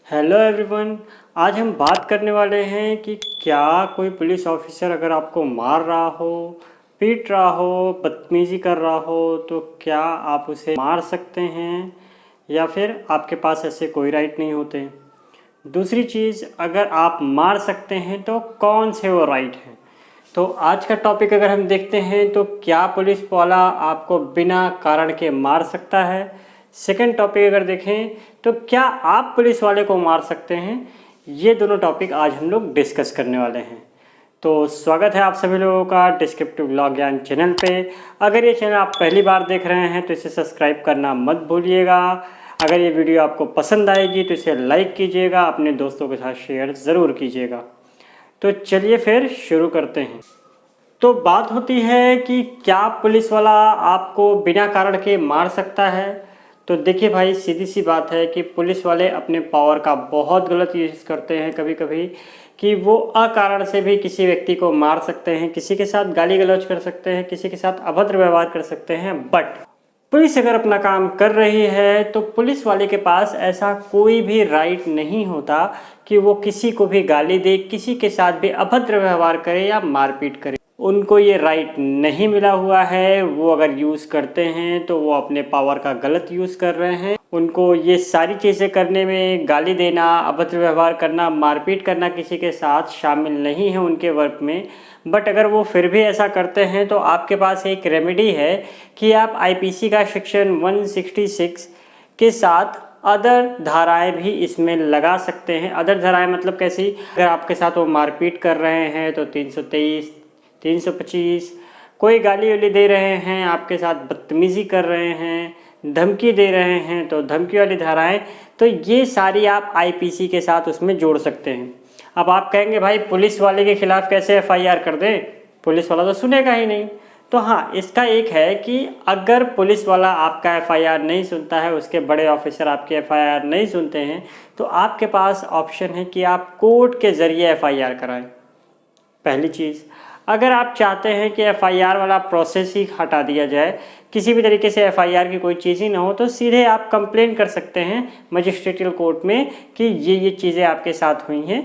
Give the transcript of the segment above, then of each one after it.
Hello everyone. आज हम बात करने वाले हैं कि क्या कोई पुलिस ऑफिसर अगर आपको मार रहा हो, पीट रहा हो, बदतमीज़ी कर रहा हो तो क्या आप उसे मार सकते हैं या फिर आपके पास ऐसे कोई राइट नहीं होते। दूसरी चीज़, अगर आप मार सकते हैं तो कौन से वो राइट हैं। तो आज का टॉपिक अगर हम देखते हैं तो क्या पुलिस वाला आपको बिना कारण के मार सकता है। सेकंड टॉपिक अगर देखें तो क्या आप पुलिस वाले को मार सकते हैं। ये दोनों टॉपिक आज हम लोग डिस्कस करने वाले हैं। तो स्वागत है आप सभी लोगों का डिस्क्रिप्टिव लॉ ज्ञान चैनल पे। अगर ये चैनल आप पहली बार देख रहे हैं तो इसे सब्सक्राइब करना मत भूलिएगा। अगर ये वीडियो आपको पसंद आएगी तो इसे लाइक कीजिएगा, अपने दोस्तों के साथ शेयर ज़रूर कीजिएगा। तो चलिए फिर शुरू करते हैं। तो बात होती है कि क्या पुलिस वाला आपको बिना कारण के मार सकता है। तो देखिए भाई, सीधी सी बात है कि पुलिस वाले अपने पावर का बहुत गलत यूज़ करते हैं कभी कभी, कि वो अकारण से भी किसी व्यक्ति को मार सकते हैं, किसी के साथ गाली गलौज कर सकते हैं, किसी के साथ अभद्र व्यवहार कर सकते हैं। बट पुलिस अगर अपना काम कर रही है तो पुलिस वाले के पास ऐसा कोई भी राइट नहीं होता कि वो किसी को भी गाली दे, किसी के साथ भी अभद्र व्यवहार करे या मारपीट करे। उनको ये राइट नहीं मिला हुआ है। वो अगर यूज़ करते हैं तो वो अपने पावर का गलत यूज़ कर रहे हैं। उनको ये सारी चीज़ें करने में, गाली देना, अभद्र व्यवहार करना, मारपीट करना किसी के साथ शामिल नहीं है उनके वर्क में। बट अगर वो फिर भी ऐसा करते हैं तो आपके पास एक रेमेडी है कि आप आईपीसी का सेक्शन 166 के साथ अदर धाराएं भी इसमें लगा सकते हैं। अदर धाराएं मतलब कैसी, अगर आपके साथ वो मारपीट कर रहे हैं तो 323, 325, कोई गाली वाली दे रहे हैं, आपके साथ बदतमीज़ी कर रहे हैं, धमकी दे रहे हैं तो धमकी वाली धाराएं, तो ये सारी आप आईपीसी के साथ उसमें जोड़ सकते हैं। अब आप कहेंगे भाई पुलिस वाले के खिलाफ कैसे एफआईआर कर दें, पुलिस वाला तो सुनेगा ही नहीं। तो हाँ, इसका एक है कि अगर पुलिस वाला आपका एफआईआर नहीं सुनता है, उसके बड़े ऑफिसर आपके एफआईआर नहीं सुनते हैं, तो आपके पास ऑप्शन है कि आप कोर्ट के ज़रिए एफआईआर कराएं। पहली चीज़, अगर आप चाहते हैं कि एफआईआर वाला प्रोसेस ही हटा दिया जाए, किसी भी तरीके से एफआईआर की कोई चीज़ ही ना हो, तो सीधे आप कंप्लेन कर सकते हैं मजिस्ट्रेटियल कोर्ट में कि ये चीज़ें आपके साथ हुई हैं,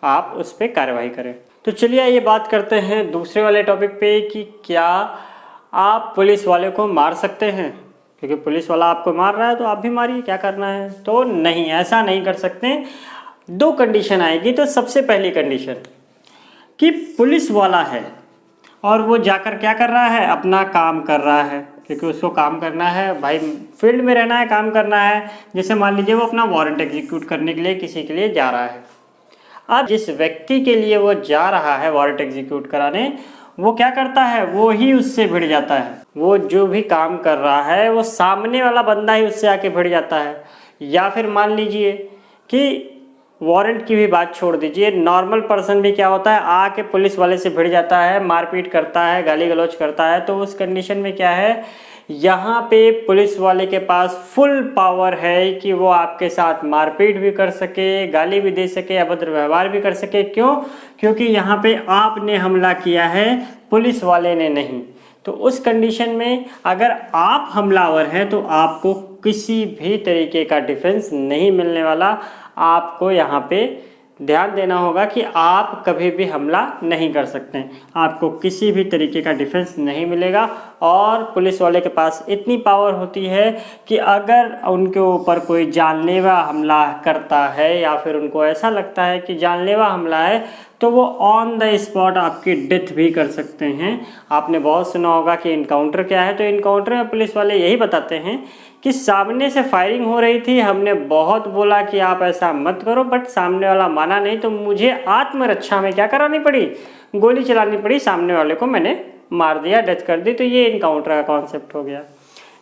आप उस पर कार्रवाई करें। तो चलिए ये बात करते हैं दूसरे वाले टॉपिक पे कि क्या आप पुलिस वाले को मार सकते हैं। क्योंकि पुलिस वाला आपको मार रहा है तो आप भी मारिए, क्या करना है। तो नहीं, ऐसा नहीं कर सकते। दो कंडीशन आएगी। तो सबसे पहली कंडीशन कि पुलिस वाला है और वो जाकर क्या कर रहा है, अपना काम कर रहा है, क्योंकि उसको काम करना है भाई, फील्ड में रहना है, काम करना है। जैसे मान लीजिए वो अपना वारंट एग्जीक्यूट करने के लिए किसी के लिए जा रहा है। अब जिस व्यक्ति के लिए वो जा रहा है वारंट एग्जीक्यूट कराने, वो क्या करता है, वो ही उससे भिड़ जाता है। वो जो भी काम कर रहा है वो सामने वाला बंदा ही उससे आके भिड़ जाता है। या फिर मान लीजिए कि वारंट की भी बात छोड़ दीजिए, नॉर्मल पर्सन भी क्या होता है, आके पुलिस वाले से भिड़ जाता है, मारपीट करता है, गाली गलौज करता है। तो उस कंडीशन में क्या है, यहाँ पे पुलिस वाले के पास फुल पावर है कि वो आपके साथ मारपीट भी कर सके, गाली भी दे सके, अभद्र व्यवहार भी कर सके। क्यों? क्योंकि यहाँ पे आपने हमला किया है, पुलिस वाले ने नहीं। तो उस कंडीशन में अगर आप हमलावर हैं तो आपको किसी भी तरीके का डिफेंस नहीं मिलने वाला। आपको यहाँ पे ध्यान देना होगा कि आप कभी भी हमला नहीं कर सकते, आपको किसी भी तरीके का डिफेंस नहीं मिलेगा। और पुलिस वाले के पास इतनी पावर होती है कि अगर उनके ऊपर कोई जानलेवा हमला करता है या फिर उनको ऐसा लगता है कि जानलेवा हमला है, तो वो ऑन द स्पॉट आपकी डेथ भी कर सकते हैं। आपने बहुत सुना होगा कि इनकाउंटर क्या है। तो इनकाउंटर में पुलिस वाले यही बताते हैं कि सामने से फायरिंग हो रही थी, हमने बहुत बोला कि आप ऐसा मत करो, बट सामने वाला माना नहीं, तो मुझे आत्मरक्षा में क्या करानी पड़ी, गोली चलानी पड़ी, सामने वाले को मैंने मार दिया, डेथ कर दी। तो ये इनकाउंटर का कॉन्सेप्ट हो गया।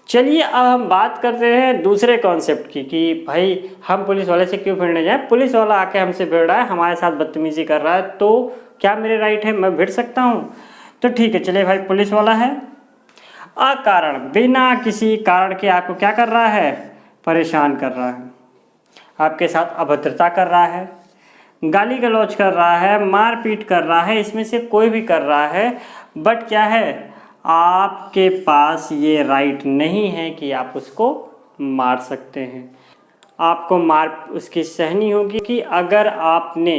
चलिए अब हम बात करते हैं दूसरे कॉन्सेप्ट की कि भाई हम पुलिस वाले से क्यों भिड़ने जाएं। पुलिस वाला आके हमसे भिड़ रहा है, हमारे साथ बदतमीजी कर रहा है, तो क्या मेरे राइट है, मैं भिड़ सकता हूँ। तो ठीक है, चलिए भाई, पुलिस वाला है, अकारण बिना किसी कारण के आपको क्या कर रहा है, परेशान कर रहा है, आपके साथ अभद्रता कर रहा है, गाली गलौज कर रहा है, मारपीट कर रहा है, इसमें से कोई भी कर रहा है। बट क्या है, आपके पास ये राइट नहीं है कि आप उसको मार सकते हैं। आपको मार उसकी सहनी होगी कि अगर आपने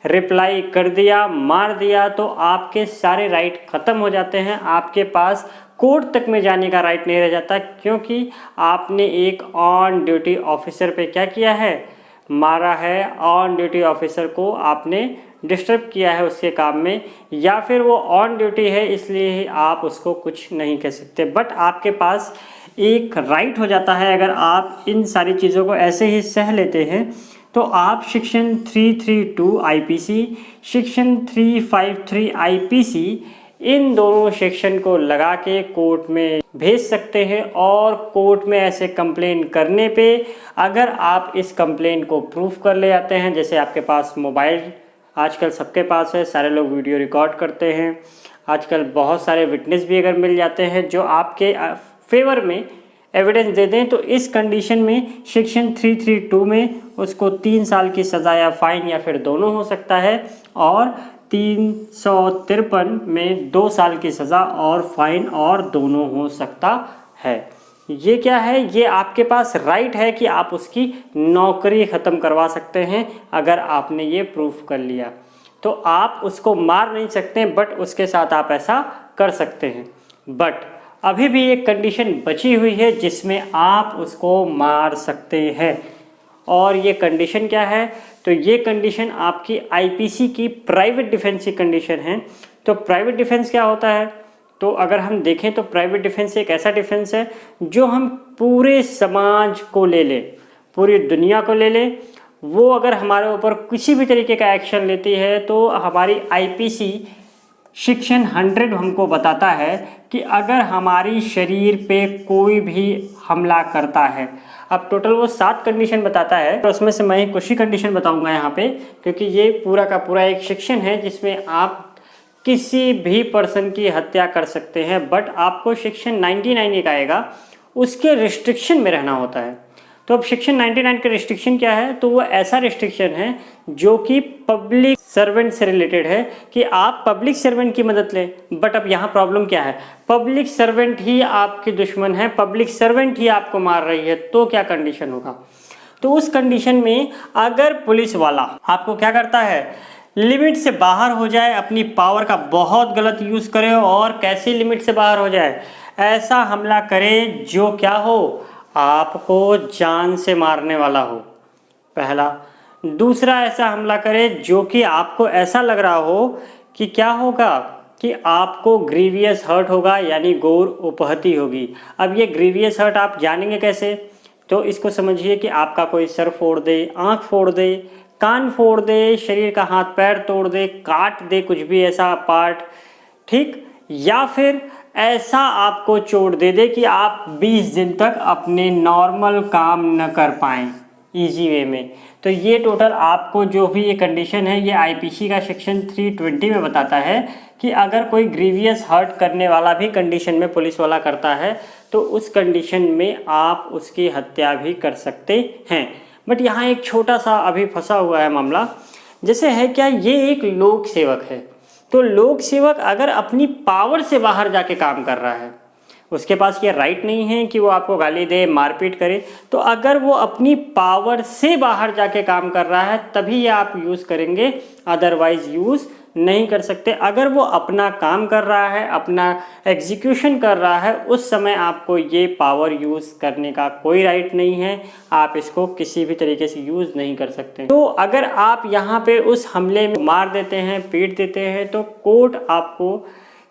रिप्लाई कर दिया, मार दिया, तो आपके सारे राइट ख़त्म हो जाते हैं। आपके पास कोर्ट तक में जाने का राइट नहीं रह जाता, क्योंकि आपने एक ऑन ड्यूटी ऑफिसर पे क्या किया है, मारा है। ऑन ड्यूटी ऑफिसर को आपने डिस्टर्ब किया है उसके काम में, या फिर वो ऑन ड्यूटी है इसलिए ही आप उसको कुछ नहीं कह सकते। बट आपके पास एक राइट हो जाता है, अगर आप इन सारी चीज़ों को ऐसे ही सह लेते हैं तो आप सेक्शन 332 आईपीसी, सेक्शन 353 आईपीसी, इन दोनों सेक्शन को लगा के कोर्ट में भेज सकते हैं। और कोर्ट में ऐसे कंप्लेन करने पे अगर आप इस कंप्लेन को प्रूफ कर ले जाते हैं, जैसे आपके पास मोबाइल आजकल सबके पास है, सारे लोग वीडियो रिकॉर्ड करते हैं, आजकल बहुत सारे विटनेस भी अगर मिल जाते हैं जो आपके फेवर में एविडेंस दे दें, तो इस कंडीशन में सेक्शन 332 में उसको 3 साल की सज़ा या फाइन या फिर दोनों हो सकता है, और 353 में 2 साल की सज़ा और फाइन और दोनों हो सकता है। ये क्या है, ये आपके पास राइट है कि आप उसकी नौकरी ख़त्म करवा सकते हैं अगर आपने ये प्रूफ कर लिया। तो आप उसको मार नहीं सकते, बट उसके साथ आप ऐसा कर सकते हैं। बट अभी भी एक कंडीशन बची हुई है जिसमें आप उसको मार सकते हैं, और ये कंडीशन क्या है, तो ये कंडीशन आपकी आईपीसी की प्राइवेट डिफेंस की कंडीशन है। तो प्राइवेट डिफेंस क्या होता है, तो अगर हम देखें तो प्राइवेट डिफेंस एक ऐसा डिफेंस है जो हम पूरे समाज को ले लें, पूरी दुनिया को ले लें, वो अगर हमारे ऊपर किसी भी तरीके का एक्शन लेती है तो हमारी आईपीसी सेक्शन 100 हमको बताता है कि अगर हमारी शरीर पे कोई भी हमला करता है, अब टोटल वो 7 कंडीशन बताता है, तो उसमें से मैं कुछ ही कंडीशन बताऊंगा यहाँ पे, क्योंकि ये पूरा का पूरा एक सेक्शन है जिसमें आप किसी भी पर्सन की हत्या कर सकते हैं। बट आपको सेक्शन 99 एक आएगा, उसके रिस्ट्रिक्शन में रहना होता है। तो अब सेक्शन 99 का रिस्ट्रिक्शन क्या है, तो वो ऐसा रिस्ट्रिक्शन है जो कि पब्लिक सर्वेंट से रिलेटेड है कि आप पब्लिक सर्वेंट की मदद लें। बट अब यहाँ प्रॉब्लम क्या है, पब्लिक सर्वेंट ही आपकी दुश्मन है, पब्लिक सर्वेंट ही आपको मार रही है, तो क्या कंडीशन होगा। तो उस कंडीशन में अगर पुलिस वाला आपको क्या करता है, लिमिट से बाहर हो जाए, अपनी पावर का बहुत गलत यूज़ करे, और कैसी लिमिट से बाहर हो जाए, ऐसा हमला करे जो क्या हो, आपको जान से मारने वाला हो, पहला। दूसरा, ऐसा हमला करे जो कि आपको ऐसा लग रहा हो कि क्या होगा, कि आपको ग्रीवियस हर्ट होगा, यानी गौर उपहति होगी। अब ये ग्रीवियस हर्ट आप जानेंगे कैसे, तो इसको समझिए कि आपका कोई सर फोड़ दे, आँख फोड़ दे, कान फोड़ दे, शरीर का हाथ पैर तोड़ दे, काट दे कुछ भी ऐसा पार्ट, ठीक, या फिर ऐसा आपको चोट दे दे कि आप 20 दिन तक अपने नॉर्मल काम न कर पाएँ इजी वे में। तो ये टोटल आपको जो भी ये कंडीशन है, ये आईपीसी का सेक्शन 320 में बताता है कि अगर कोई ग्रीवियस हर्ट करने वाला भी कंडीशन में पुलिस वाला करता है, तो उस कंडीशन में आप उसकी हत्या भी कर सकते हैं। बट यहाँ एक छोटा सा अभी फंसा हुआ है मामला, जैसे है क्या, ये एक लोक सेवक है, तो लोक सेवक अगर अपनी पावर से बाहर जाके काम कर रहा है, उसके पास ये राइट नहीं है कि वो आपको गाली दे, मारपीट करे, तो अगर वो अपनी पावर से बाहर जाके काम कर रहा है तभी ये आप यूज़ करेंगे, अदरवाइज यूज़ नहीं कर सकते। अगर वो अपना काम कर रहा है, अपना एग्जीक्यूशन कर रहा है, उस समय आपको ये पावर यूज़ करने का कोई राइट नहीं है, आप इसको किसी भी तरीके से यूज़ नहीं कर सकते। तो अगर आप यहाँ पे उस हमले में मार देते हैं, पीट देते हैं, तो कोर्ट आपको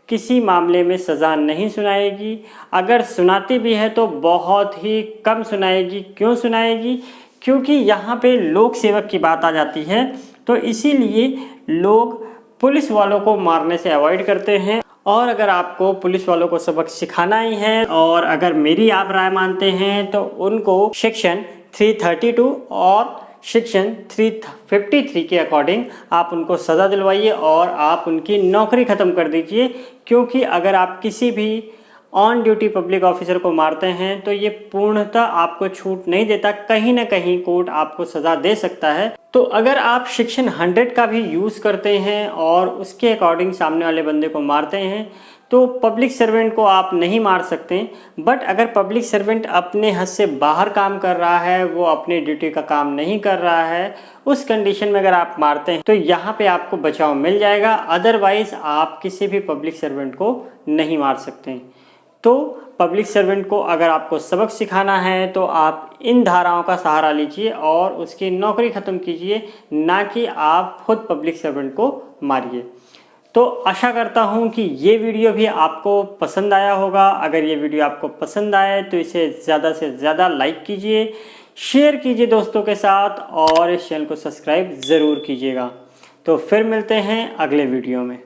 किसी मामले में सज़ा नहीं सुनाएगी, अगर सुनाती भी है तो बहुत ही कम सुनाएगी। क्यों सुनाएगी, क्योंकि यहाँ पे लोक सेवक की बात आ जाती है, तो इसीलिए लोग पुलिस वालों को मारने से अवॉइड करते हैं। और अगर आपको पुलिस वालों को सबक सिखाना ही है, और अगर मेरी आप राय मानते हैं, तो उनको सेक्शन 332 और सेक्शन 353 के अकॉर्डिंग आप उनको सज़ा दिलवाइए और आप उनकी नौकरी ख़त्म कर दीजिए। क्योंकि अगर आप किसी भी ऑन ड्यूटी पब्लिक ऑफिसर को मारते हैं तो ये पूर्णतः आपको छूट नहीं देता, कहीं ना कहीं कोर्ट आपको सज़ा दे सकता है। तो अगर आप सेक्शन 100 का भी यूज़ करते हैं और उसके अकॉर्डिंग सामने वाले बंदे को मारते हैं, तो पब्लिक सर्वेंट को आप नहीं मार सकते। बट अगर पब्लिक सर्वेंट अपने हद से बाहर काम कर रहा है, वो अपनी ड्यूटी का काम नहीं कर रहा है, उस कंडीशन में अगर आप मारते हैं तो यहाँ पे आपको बचाव मिल जाएगा। अदरवाइज आप किसी भी पब्लिक सर्वेंट को नहीं मार सकते। तो पब्लिक सर्वेंट को अगर आपको सबक सिखाना है तो आप इन धाराओं का सहारा लीजिए और उसकी नौकरी ख़त्म कीजिए, ना कि आप खुद पब्लिक सर्वेंट को मारिए। तो आशा करता हूँ कि ये वीडियो भी आपको पसंद आया होगा। अगर ये वीडियो आपको पसंद आए तो इसे ज़्यादा से ज़्यादा लाइक कीजिए, शेयर कीजिए दोस्तों के साथ और इस चैनल को सब्सक्राइब ज़रूर कीजिएगा। तो फिर मिलते हैं अगले वीडियो में।